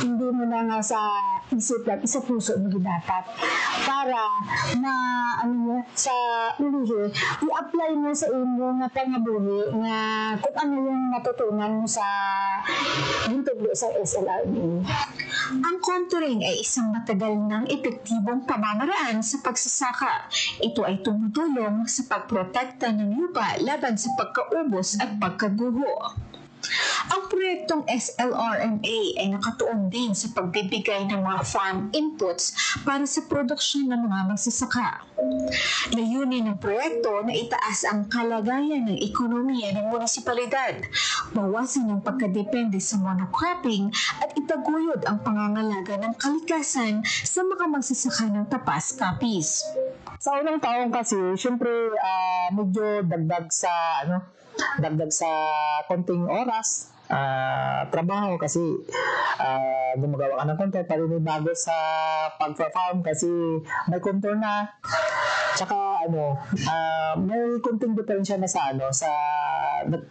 hindi mo na nga sa isip lang, isa puso mo dapat para na sa ulihi i-apply mo sa inyo nga pangabuhi nga kung ano yung natutunan mo sa gintundo sa SLRMA. Ang contouring ay isang matagal ng epektibong pamamaraan sa pagsasaka. Ito ay tumutulong sa pagprotekta ng lupa laban sa pagkaubos at pagkaguho. Ang proyektong SLRMA ay nakatuon din sa pagbibigay ng mga farm inputs para sa produksyon ng mga magsasaka. Layunin ng proyekto na itaas ang kalagayan ng ekonomiya ng munisipalidad, bawasan ang pagkadepende sa monocropping at itaguyod ang pangangalaga ng kalikasan sa mga magsasaka ng tapas kapis. Sa unang taon kasi, syempre medyo dagdag sa konting oras trabaho kasi gumagawa ka ng content paninibago sa pag-farm kasi may contour na tsaka may konting diferensya na sa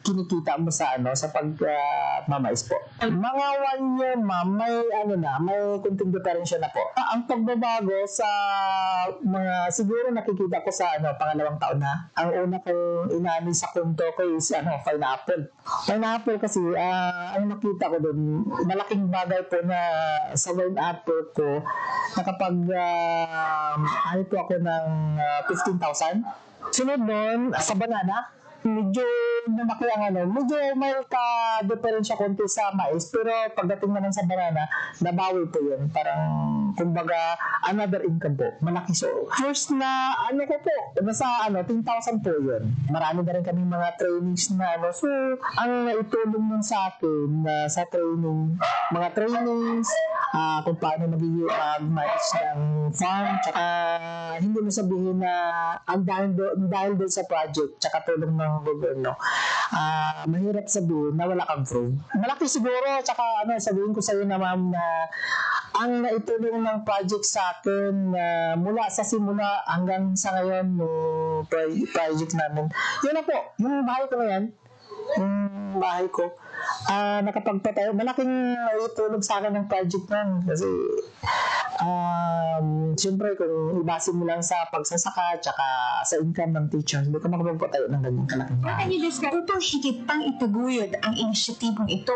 kinikita mo sa pagmamais po. Mga 1 year may konting diferensya na po. Ang pagbabago sa mga siguro nakikita ko sa pangalawang taon na. Ang una kong inani sa konto ko is pineapple. Pineapple kasi ang nakita ko doon malaking bagay po na sa pineapple ko nakapag po ako ng 15,000. Sunod nun, sa banana, medyo namaki medyo may ka-diferensya konti sa mais, pero pagdating naman sa banana, nabawi po yun. Parang, kumbaga, another income po. Malaki. So, first na, ko po, nasa 10,000 po yun. Marami na rin kami mga trainings na So, ang naitulong nun sa akin, sa training, mga trainings, kung paano mag-manage ng farm, tsaka hindi mo sabihin na ang dahil doon sa project, tsaka tulong ng gobyerno, mahirap sabihin na wala kang proof. Malaki siguro, tsaka sabihin ko sa iyo na ma'am na ang naitulong ng project sa akin mula sa simula hanggang sa ngayon project namin. Yun na po, yung bahay ko na yan, nakapagpatayo. Malaking itulog sa akin ng project nun kasi siyempre kung ibase mo lang sa pagsasaka tsaka sa income ng teacher, hindi ka makapagpatayo ng ganyan kalaking bahay. Upang higit pang itaguyod ang inisyatibong ito,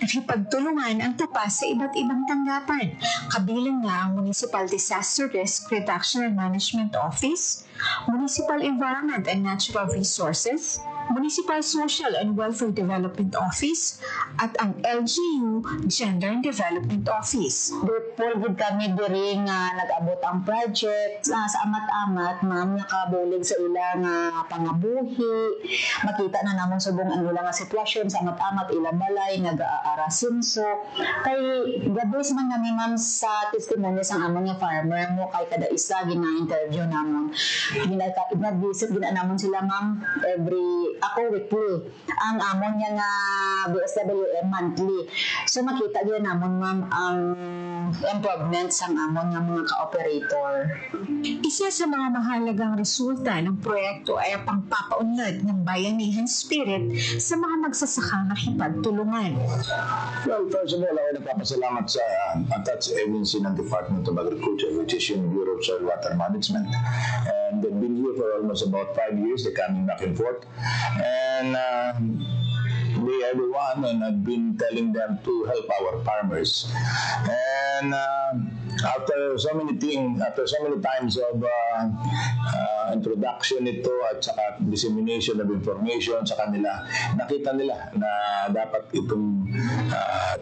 nakipagtulungan ang tapas sa iba't ibang tanggapan, kabilang nga ang Municipal Disaster Risk Reduction and Management Office, Municipal Environment and Natural Resources, Municipal Social and Welfare Development Office, at ang LGU Gender and Development Office. Grateful gud kami diri nga nag-abot ang project sa amat-amat, ma'am, nakabulig sa ila nga pangabuhi. Makita na namon subong ang ila nga sitwasyon sa amat-amat ilang balay nag-aarasinso. Kay gabis man kami, ma'am, sa testimony sang amon nga farmer mo kay kada isa gina-interview namon. Gina-visit gina namon sila, ma'am, weekly. Ang amon nga BSWM monthly. So makita gyud namon, ma'am, ang improvement sang amon nga mga ka-operator. Isa sa mga mahalagang resulta ng proyekto ay ang pangpapaunlad ng bayanihan spirit sa mga magsasakang nakipagtulungan. Well, first of all, ako nagpapasalamat sa attached agency ng Department of Agriculture, which is yung Bureau of Soil Water Management. And they've been here for almost about 5 years. They're coming back and forth. And they are the one, and I've been telling them to help our farmers. And after so many times of introduction nito at saka dissemination of information sa kanila, nakita nila na dapat itong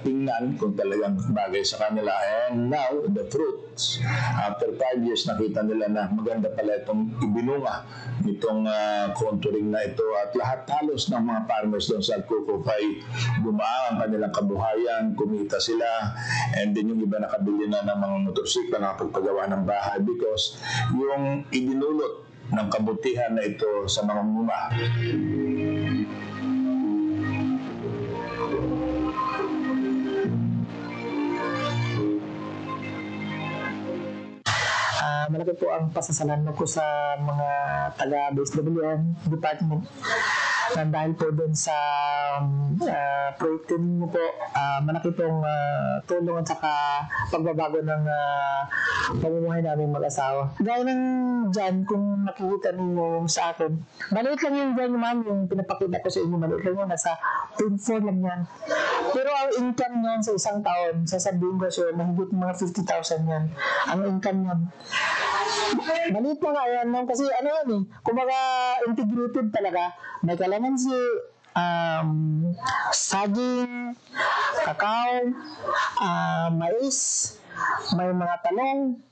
tingnan kung talagang bagay sa kanila. And now, the fruits, after 5 years, nakita nila na maganda pala itong ibinunga nitong contouring na ito, at lahat halos ng mga farmers doon sa Alcuco ay gumaan ang kanilang kabuhayan, kumita sila, and then yung iba nakabili na ng mga motorsiklo na pagpagawa ng bahay because yung idinulot ng kabutihan na ito sa mga muma. Malaki po ang pasasalamat ko sa mga taga-BSWM Department dahil po doon sa proyekto ninyo po, malaki pong tulong at saka pagbabago ng pamumuhay namin mag-asawa. Gaya ng dyan, kung nakikita ninyo sa akin, maliit lang yung dyan, ma'am, yung pinapakita ko sa inyo, maliit lang yun, nasa 0.4 lang yan. Pero ang income niyan sa isang taon, sasabihin ko siya, mahigit mga 50,000 yan. Ang income niyan. Maliit na nga yan, ma'am, kasi ano yan eh, kumbaga integrated talaga. May kalamansi, saging, kakao, mais, may mga talong,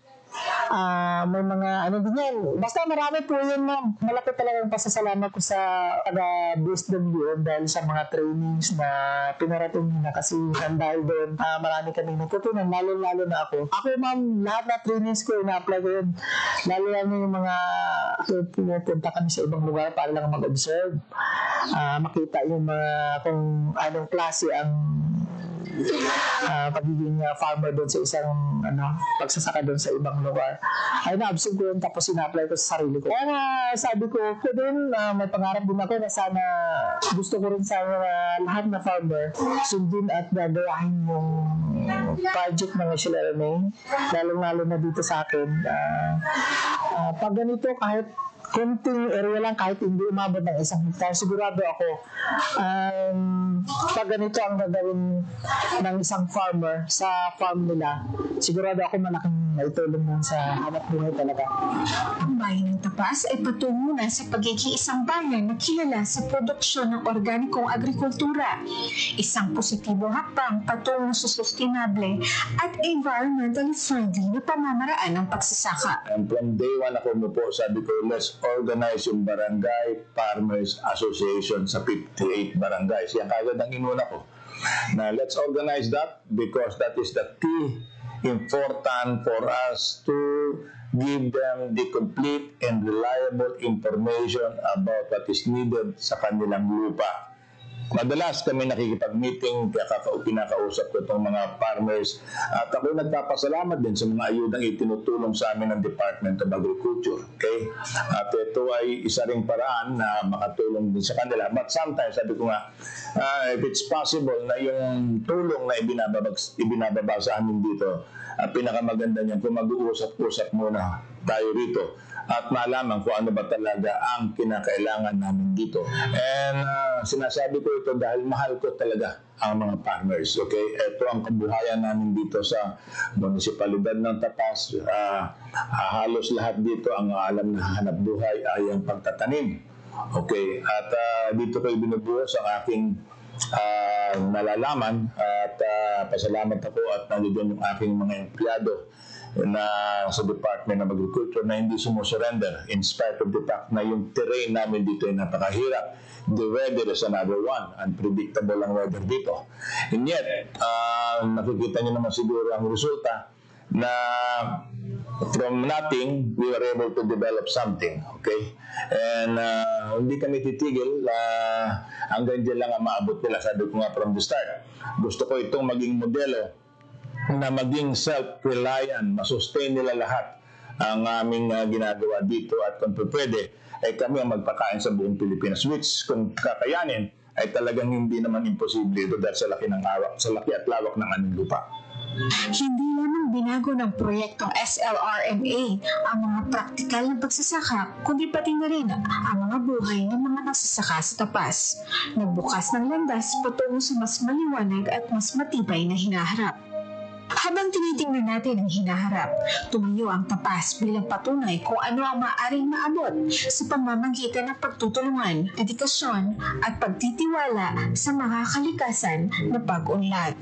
may mga ano din yan. Basta marami po yun, ma'am. Malaki talagang pasasalamat ko sa BSWM dahil sa mga trainings na pinarating nila kasi dahil doon marami kami natutunan, lalo na ako. Ako, ma'am, lahat na trainings ko, ina-apply ko yun. Lalo yung mga pumunta kami sa ibang lugar para lang mag-observe. Makita yung mga kung anong klase ang pagiging farmer doon sa isang pagsasaka doon sa ibang lugar. Ay na-absorb ko yun tapos ina-apply ko sa sarili ko. Kaya nga sabi ko din may pangarap din ako na sana gusto ko rin sa lahat na farmer sundin at gagayahin yung project ng Michelle Renee, lalo na dito sa akin. Pag ganito, kahit konting area lang, kahit hindi umabot ng 1 hektar, sigurado ako pag ganito ang gagawin ng isang farmer sa farm nila, sigurado ako malaking naitulong nun sa hanap buhay talaga. Ang bayan ng Tapas ay patungo na sa pagiging isang bayan na kilala sa produksyon ng organikong agrikultura. Isang positibong hakbang patungo sa sustainable at environmentally friendly na pamamaraan ng pagsasaka. And from day one ako mo po, sabi ko, let's organize yung Barangay Farmers Association sa 58 barangays. Yan kagad ang inuna ko. Now, let's organize that because that is the key important for us to give them the complete and reliable information about what is needed sa kanilang lupa. Madalas kami nakikipag-meeting, pinakausap ko itong mga farmers at ako nagpapasalamat din sa mga ayudang itinutulong sa amin ng Department of Agriculture. Okay? At ito ay isa ring paraan na makatulong din sa kanila. But sometimes, sabi ko nga, if it's possible na yung tulong na ibinababa sa amin dito, pinakamaganda niyan kung mag-uusap-usap muna tayo rito at malaman kung ano ba talaga ang kinakailangan namin dito. And sinasabi ko ito dahil mahal ko talaga ang mga farmers. Okay? Ito ang kabuhayan namin dito sa munisipalidad ng Tapas. Halos lahat dito ang alam na hanap buhay ay ang pagtatanim. Okay? At dito ko ibinubuhos ang aking nalalaman at pasalamat ako at nandiyan yung aking mga empleyado na sa Department of Agriculture na hindi sumusurrender in spite of the fact na yung terrain namin dito ay napakahirap. The weather is another one. Unpredictable ang weather dito. And yet, nakikita niyo naman siguro ang resulta na from nothing, we were able to develop something. Okay? And hindi kami titigil hanggang dyan lang ang maabot nila. Sabi ko nga from the start, gusto ko itong maging modelo na maging self-reliant, masustain nila lahat ang aming ginagawa dito at kung pwede, ay kami ang magpakain sa buong Pilipinas, which kung kakayanin, ay talagang hindi naman imposible ito dahil sa laki at lawak ng aming lupa. Hindi lamang binago ng proyektong SLRMA ang mga praktikal na pagsasaka, kundi pati na rin ang mga buhay ng mga nagsasaka sa Tapas. Nagbukas ng landas patungo sa mas maliwanag at mas matibay na hinaharap. Habang tinitingnan natin ang hinaharap, tumayo ang Tapas bilang patunay kung ano ang maaaring maabot sa pamamagitan ng pagtutulungan, dedikasyon at pagtitiwala sa mga kalikasan na pag-unlad.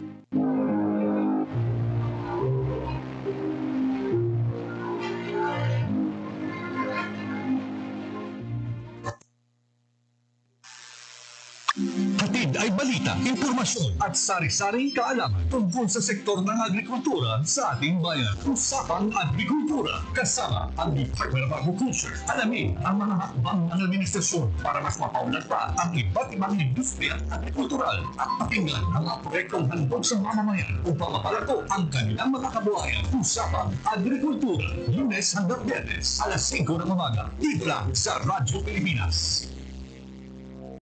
Hatid ay balita, impormasyon at sari-saring kaalaman tungkol sa sektor ng agrikultura sa ating bayan. Usapang Agrikultura kasama ang Department of Agriculture. Alamin ang mga hakbang ng administrasyon para mas mapaunlad pa ang iba't ibang industriya at agrikultural at pakinggan ang mga proyektong handog sa mamamayan upang mapalago ang kanilang mga kabuhayan. Usapang Agrikultura, Lunes hanggang Biyernes, alas 5 ng umaga, dito lang sa Radyo Pilipinas.